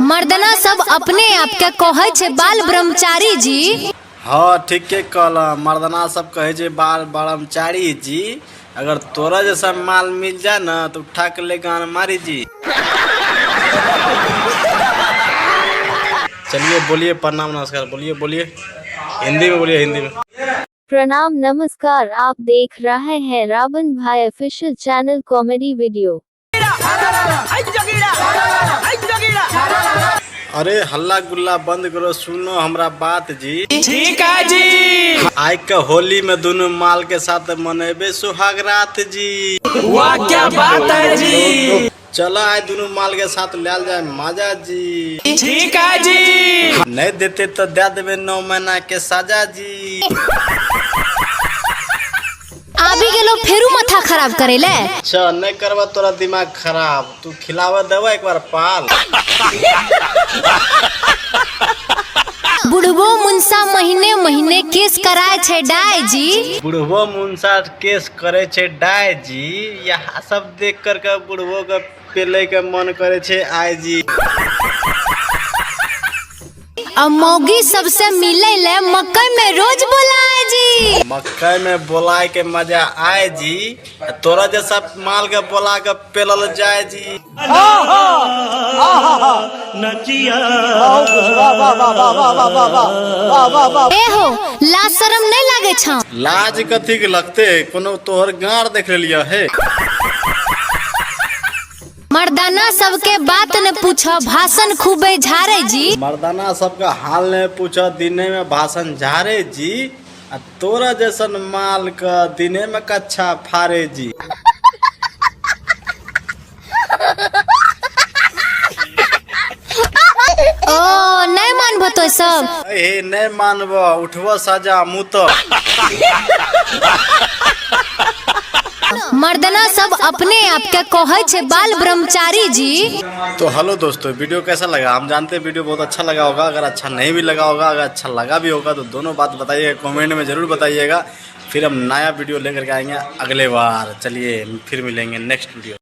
मर्दना सब अपने आप के कहे छे बाल ब्रह्मचारी जी। हाँ ठीक के कहला, मर्दना सब कहे छे बाल ब्रह्मचारी जी। अगर तोरा जैसा माल मिल जाए ना तो उठा के ले गान मारी जी। चलिए बोलिए, प्रणाम नमस्कार बोलिए, बोलिए हिंदी में बोलिए, हिंदी में। प्रणाम नमस्कार, आप देख रहे हैं रावण भाई ऑफिशियल चैनल कॉमेडी वीडियो। अरे हल्ला गुल्ला बंद करो, सुनो हमरा बात जी। ठीक है जी। आज के होली में दोनों माल के साथ मनेबे सुहाग रात जी। वाह क्या बात है जी। चला आज दोनों माल के साथ ले जाए मजा जी। ठीक है जी। नहीं देते तो दे देवे 9 महीना के सजा जी। आबी गेलो फेरू माथा खराब करेले। अच्छा नहीं करवा तोरा दिमाग खराब, तू खिलावा देवा एक बार पाल। बुढ़बो मुंसा महीने महीने केस कराए छे डाय जी। बुढ़बो मुंसा केस करे छे डाय जी। यहाँ सब देख कर के बुढ़बो के पेले के मन करे छे आय जी। अब मौगी सबसे मिले ले मकई में रोज बुलाए जी। मकई में बोलाए के मजा आए जी। तोरा जैसा माल के बोला के पेलल जाए जी। ए हो लाज शरम नहीं लागे छा? लाज कथी के लगते, कोनो तोहर गाड़ देख लिया है। मर्दाना सबके बात न पूछो, भाषण खूबे झारे जी। मर्दाना सबका हाल ने पूछो, दिने में भाषण झारे जी। आ तोरा जैसन माल का दिने में कच्छा फारे जी। ओ नहीं मानबो तो सब। ए नहीं मानबो, उठबो सजा मुतो। मर्दना सब अपने आप के कहे छे बाल ब्रह्मचारी जी। तो हेलो दोस्तों, वीडियो कैसा लगा? हम जानते हैं वीडियो बहुत अच्छा लगा होगा। अगर अच्छा नहीं भी लगा होगा, अगर अच्छा लगा भी होगा तो दोनों बात बताइएगा, कमेंट में जरूर बताइएगा। फिर हम नया वीडियो लेकर के आएंगे अगले बार। चलिए फिर मिलेंगे नेक्स्ट वीडियो।